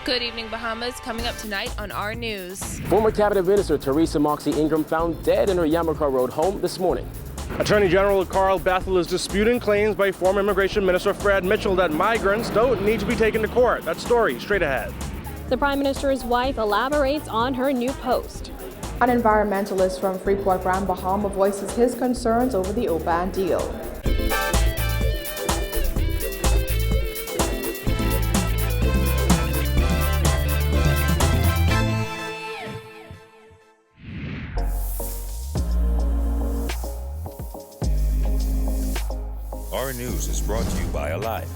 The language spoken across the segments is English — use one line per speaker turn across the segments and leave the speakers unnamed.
Good evening, Bahamas. Coming up tonight on our news.
Former Cabinet Minister Teresa Moxie-Ingram found dead in her Yamaka Road home this morning.
Attorney General Carl Bethel is disputing claims by former Immigration Minister Fred Mitchell that migrants don't need to be taken to court. That story straight ahead.
The Prime Minister's wife elaborates on her new post.
An environmentalist from Freeport, Grand Bahama voices his concerns over the Oban deal.
Our news is brought to you by Alive.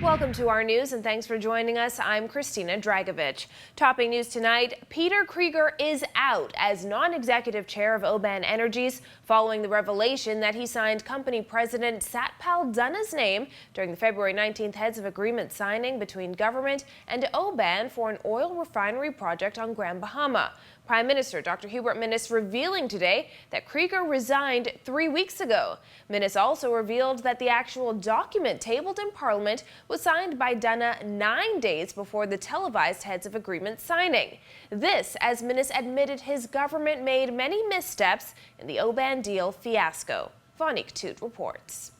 Welcome to our news and thanks for joining us. I'm Christina Dragovich. Topping news tonight, Peter Krieger is out as non-executive chair of Oban Energies following the revelation that he signed company president Satpal Dunna's name during the February 19th heads of agreement signing between government and Oban for an oil refinery project on Grand Bahama. Prime Minister Dr. Hubert Minnis revealing today that Krieger resigned 3 weeks ago. Minnis also revealed that the actual document tabled in Parliament was signed by Dunna 9 days before the televised heads of agreement signing. This as Minnis admitted his government made many missteps in the Oban deal fiasco. Vonique Toot reports.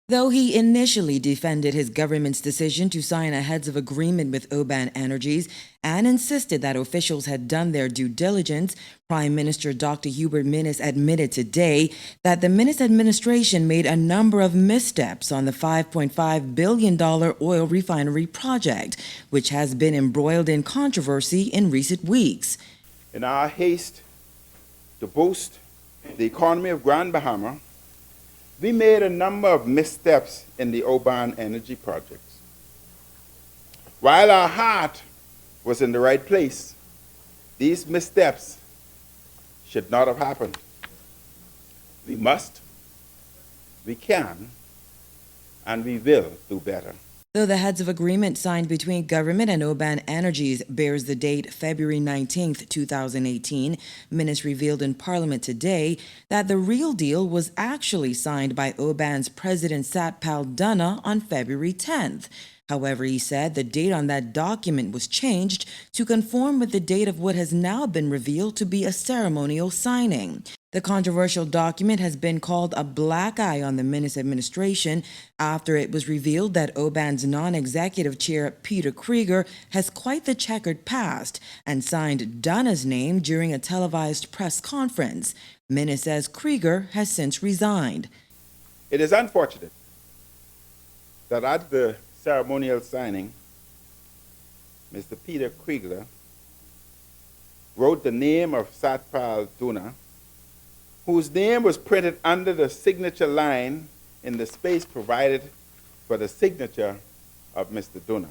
Though he initially defended his government's decision to sign a heads of agreement with Oban Energies and insisted that officials had done their due diligence, Prime Minister Dr. Hubert Minnis admitted today that the Minnis administration made a number of missteps on the $5.5 billion oil refinery project, which has been embroiled in controversy in recent weeks.
In our haste to boost the economy of Grand Bahama, we made a number of missteps in the Oban Energy projects. While our heart was in the right place, these missteps should not have happened. We must, we can, and we will do better.
Though the heads of agreement signed between government and Oban Energies bears the date February 19, 2018, Minnis revealed in Parliament today that the real deal was actually signed by Oban's President Satpal Dunna on February 10th. However, he said the date on that document was changed to conform with the date of what has now been revealed to be a ceremonial signing. The controversial document has been called a black eye on the Minnis administration after it was revealed that Oban's non-executive chair, Peter Krieger, has quite the checkered past and signed Dunna's name during a televised press conference. Minnis says Krieger has since resigned.
It is unfortunate that at the ceremonial signing, Mr. Peter Krieger wrote the name of Satpal Dunna, whose name was printed under the signature line in the space provided for the signature of Mr. Dunna.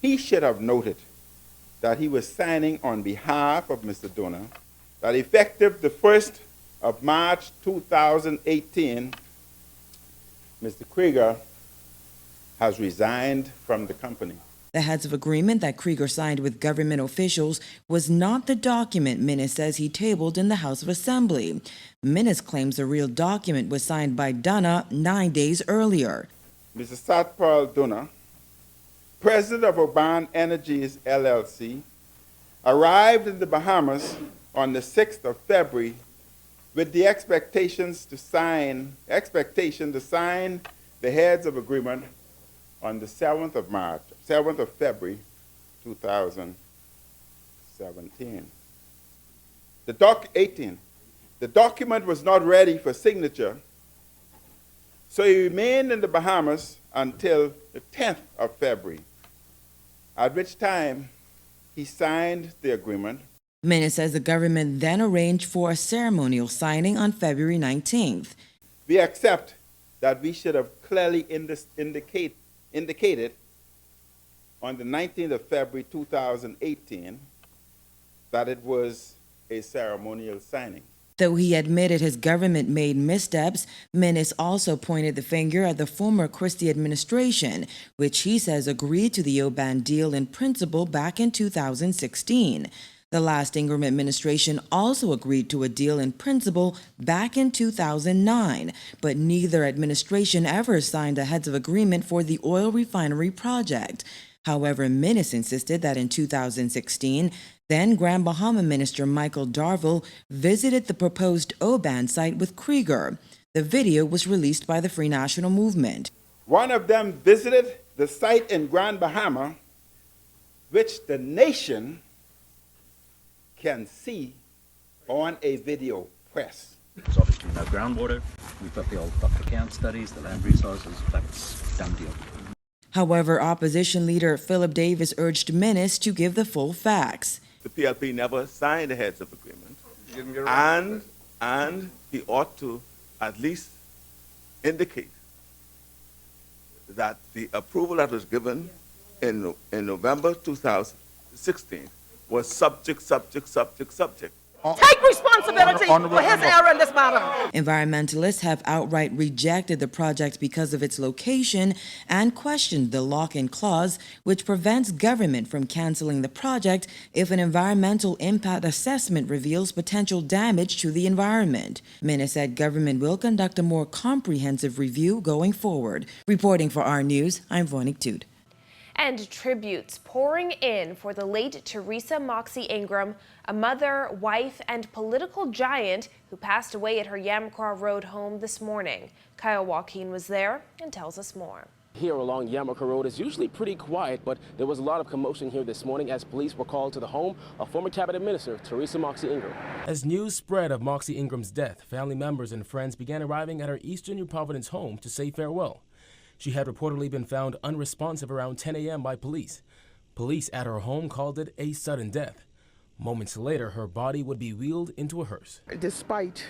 He should have noted that he was signing on behalf of Mr. Dunna, that effective the 1st of March 2018, Mr. Krieger has resigned from the company.
The heads of agreement that Krieger signed with government officials was not the document Minnis says he tabled in the House of Assembly. Minnis claims the real document was signed by Dunna 9 days earlier.
Mr. Satpal Dunna, president of Oban Energies, LLC, arrived in the Bahamas on the 6th of February with the expectation to sign the heads of agreement on the 7th of February 2017. The document was not ready for signature, so he remained in the Bahamas until the 10th of February, at which time he signed the agreement.
Minnis says the government then arranged for a ceremonial signing on February 19th.
We accept that we should have clearly indicated on the 19th of February 2018 that it was a ceremonial signing.
Though he admitted his government made missteps, Minnis also pointed the finger at the former Christie administration, which he says agreed to the Oban deal in principle back in 2016. The last Ingram administration also agreed to a deal in principle back in 2009, but neither administration ever signed a heads of agreement for the oil refinery project. However, Minnis insisted that in 2016, then Grand Bahama Minister Michael Darville visited the proposed Oban site with Krieger. The video was released by the Free National Movement.
One of them visited the site in Grand Bahama, which the nation can see on a video press.
There's obviously no groundwater. We've got the old Dr. Count studies, the land resources. That's done deal.
However, opposition leader Philip Davis urged Minnis to give the full facts.
The PLP never signed a heads of agreement, and he ought to at least indicate that the approval that was given in November 2016 was subject.
Take responsibility for his error in this matter.
Environmentalists have outright rejected the project because of its location and questioned the lock-in clause, which prevents government from canceling the project if an environmental impact assessment reveals potential damage to the environment. Minnis said government will conduct a more comprehensive review going forward. Reporting for our News, I'm Vonique Toot.
And tributes pouring in for the late Teresa Moxie-Ingram, a mother, wife, and political giant who passed away at her Yamacraw Road home this morning. Kyle Joaquin was there and tells us more.
Here along Yamacraw Road is usually pretty quiet, but there was a lot of commotion here this morning as police were called to the home of former cabinet minister Teresa Moxie-Ingram. As news spread of Moxie-Ingram's death, family members and friends began arriving at her Eastern New Providence home to say farewell. She had reportedly been found unresponsive around 10 a.m. by police. Police at her home called it a sudden death. Moments later, her body would be wheeled into a hearse.
Despite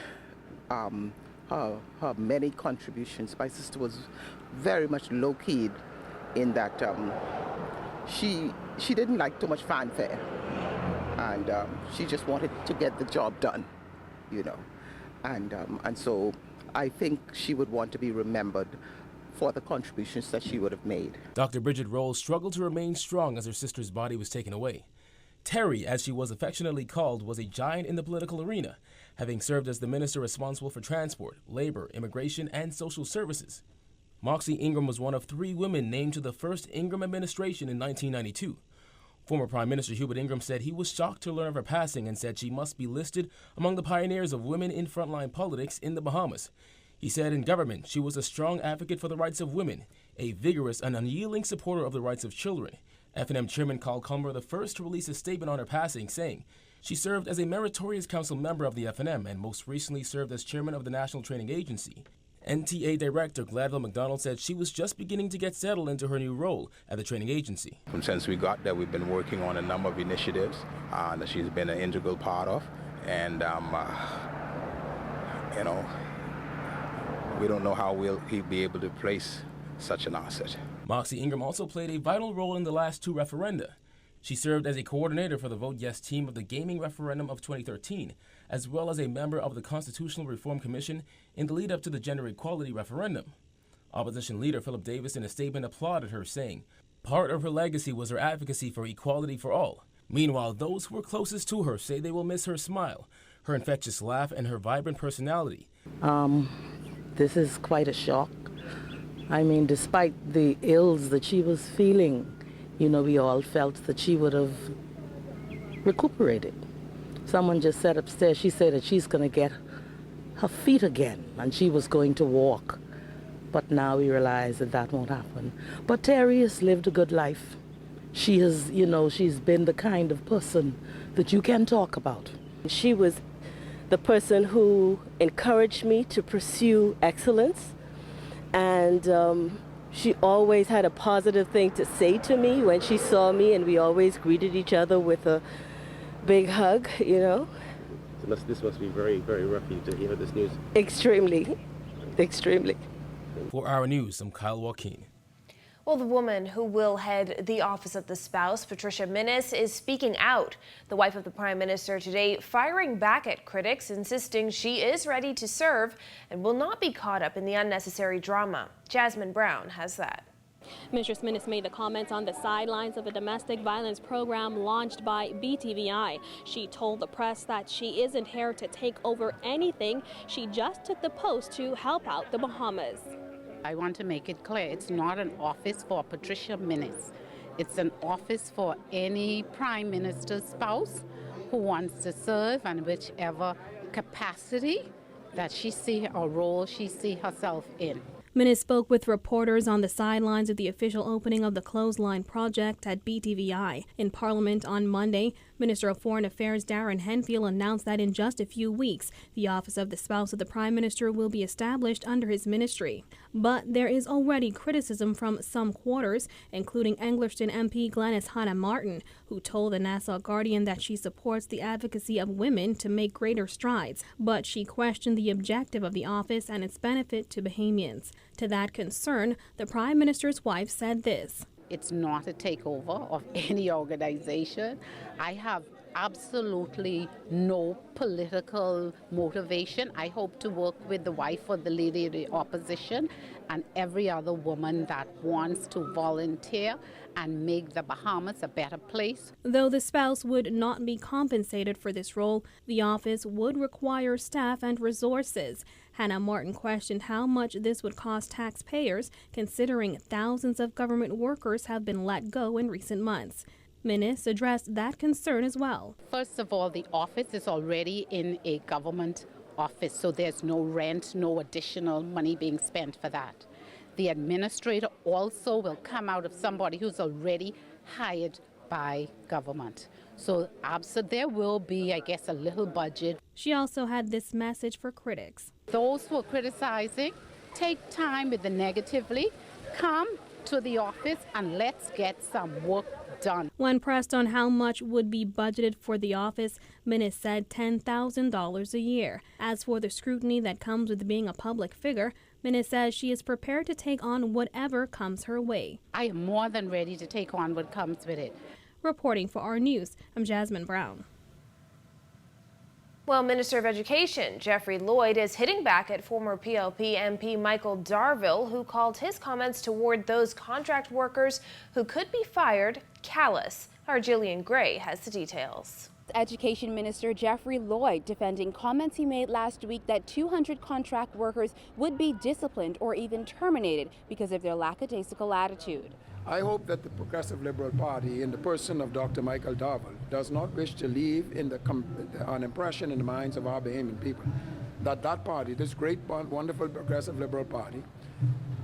her many contributions, my sister was very much low-keyed in that she didn't like too much fanfare, and she just wanted to get the job done, you know, and so I think she would want to be remembered for the contributions that she would have made.
Dr. Bridget Rolls struggled to remain strong as her sister's body was taken away. Terry, as she was affectionately called, was a giant in the political arena, having served as the minister responsible for transport, labor, immigration, and social services. Moxie-Ingram was one of 3 women named to the first Ingram administration in 1992. Former Prime Minister Hubert Ingram said he was shocked to learn of her passing and said she must be listed among the pioneers of women in frontline politics in the Bahamas. He said in government, she was a strong advocate for the rights of women, a vigorous and unyielding supporter of the rights of children. F&M Chairman Carl Culmer the first to release a statement on her passing, saying she served as a meritorious council member of the F&M and most recently served as chairman of the National Training Agency. NTA Director Gladwell McDonald said she was just beginning to get settled into her new role at the training agency.
Since we got there, we've been working on a number of initiatives that she's been an integral part of, and you know, we don't know how he'll be able to replace such an asset.
Moxie-Ingram also played a vital role in the last 2 referenda. She served as a coordinator for the Vote Yes team of the gaming referendum of 2013, as well as a member of the Constitutional Reform Commission in the lead-up to the gender equality referendum. Opposition leader Philip Davis in a statement applauded her, saying part of her legacy was her advocacy for equality for all. Meanwhile, those who were closest to her say they will miss her smile, her infectious laugh, and her vibrant personality.
This is quite a shock. I mean, despite the ills that she was feeling, you know, we all felt that she would have recuperated. Someone just said upstairs, she said that she's going to get her feet again and she was going to walk. But now we realize that that won't happen. But Terry has lived a good life. She has, you know, she's been the kind of person that you can talk about.
She was the person who encouraged me to pursue excellence, and she always had a positive thing to say to me when she saw me, and we always greeted each other with a big hug, you know.
So this must be very, very rough for you to hear this news.
Extremely, extremely.
For our news, I'm Kyle Joaquin.
Well, the woman who will head the Office of the Spouse, Patricia Minnis, is speaking out. The wife of the Prime Minister today firing back at critics, insisting she is ready to serve and will not be caught up in the unnecessary drama. Jasmine Brown has that.
Mistress Minnis made the comments on the sidelines of a domestic violence program launched by BTVI. She told the press that she isn't here to take over anything. She just took the post to help out the Bahamas.
I want to make it clear, it's not an office for Patricia Minnis. It's an office for any Prime Minister's spouse who wants to serve in whichever capacity that she see a role she see herself in.
Minnis spoke with reporters on the sidelines of the official opening of the Clothesline project at BTVI. In Parliament on Monday, Minister of Foreign Affairs Darren Henfield announced that in just a few weeks, the office of the spouse of the Prime Minister will be established under his ministry. But there is already criticism from some quarters, including Englerston MP Glenys Hannah Martin, who told the Nassau Guardian that she supports the advocacy of women to make greater strides, but she questioned the objective of the office and its benefit to Bahamians. To that concern, the Prime Minister's wife said this.
It's not a takeover of any organization. I have absolutely no political motivation. I hope to work with the wife or the leader of the opposition and every other woman that wants to volunteer and make the Bahamas a better place.
Though the spouse would not be compensated for this role, the office would require staff and resources. Hannah Martin questioned how much this would cost taxpayers, considering thousands of government workers have been let go in recent months. Minnis addressed that concern as well.
First of all, the office is already in a government office, so there's no rent, no additional money being spent for that. The administrator also will come out of somebody who's already hired by government. So there will be, I guess, a little budget.
She also had this message for critics.
Those who are criticizing, take time with the negatively, come to the office and let's get some work done.
When pressed on how much would be budgeted for the office, Minnis said $10,000 a year. As for the scrutiny that comes with being a public figure, Minnis says she is prepared to take on whatever comes her way.
I am more than ready to take on what comes with it.
Reporting for our news, I'm Jasmine Brown.
Well, Minister of Education Jeffrey Lloyd is hitting back at former PLP MP Michael Darville, who called his comments toward those contract workers who could be fired callous. Our Jillian Gray has the details.
Education Minister Jeffrey Lloyd defending comments he made last week that 200 contract workers would be disciplined or even terminated because of their lackadaisical attitude.
I hope that the Progressive Liberal Party, in the person of Dr. Michael Darville, does not wish to leave an impression in the minds of our Bahamian people that that party, this great, wonderful Progressive Liberal Party,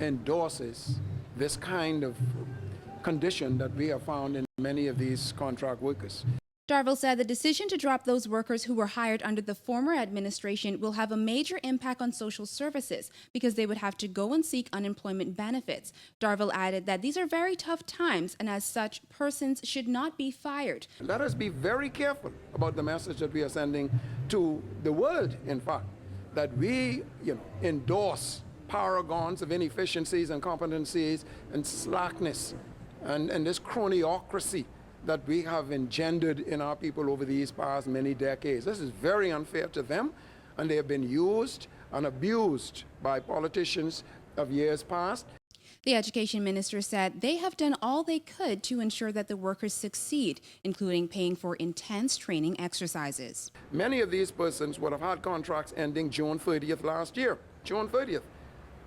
endorses this kind of condition that we have found in many of these contract workers.
Darville said the decision to drop those workers who were hired under the former administration will have a major impact on social services because they would have to go and seek unemployment benefits. Darville added that these are very tough times and as such, persons should not be fired.
Let us be very careful about the message that we are sending to the world, in fact, that we endorse paragons of inefficiencies and competencies and slackness and this cronyocracy that we have engendered in our people over these past many decades. This is very unfair to them, and they have been used and abused by politicians of years past.
The education minister said they have done all they could to ensure that the workers succeed, including paying for intense training exercises.
Many of these persons would have had contracts ending June 30th last year, June 30th.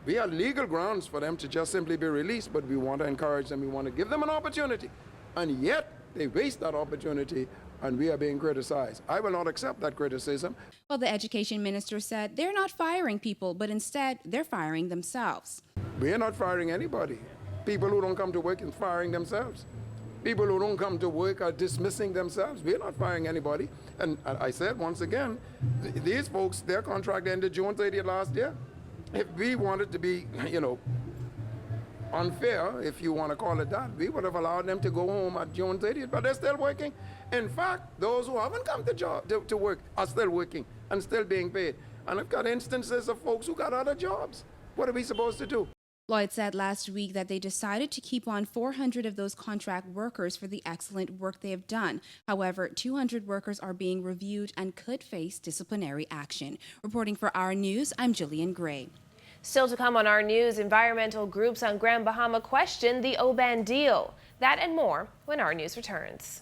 We have legal grounds for them to just simply be released, but we want to encourage them, we want to give them an opportunity, and yet they waste that opportunity and we are being criticized. I will not accept that criticism.
Well, the education minister said they're not firing people, but instead they're firing themselves.
We are not firing anybody. People who don't come to work are firing themselves. People who don't come to work are dismissing themselves. We're not firing anybody. And I said once again, these folks, their contract ended June 30th last year. If we wanted to be, unfair, if you want to call it that, we would have allowed them to go home at June 30th, but they're still working. In fact, those who haven't come to work are still working and still being paid. And I've got instances of folks who got other jobs. What are we supposed to do?
Lloyd said last week that they decided to keep on 400 of those contract workers for the excellent work they have done. However, 200 workers are being reviewed and could face disciplinary action. Reporting for Our News, I'm Jillian Gray.
Still to come on our news, environmental groups on Grand Bahama question the Oban deal. That and more when our news returns.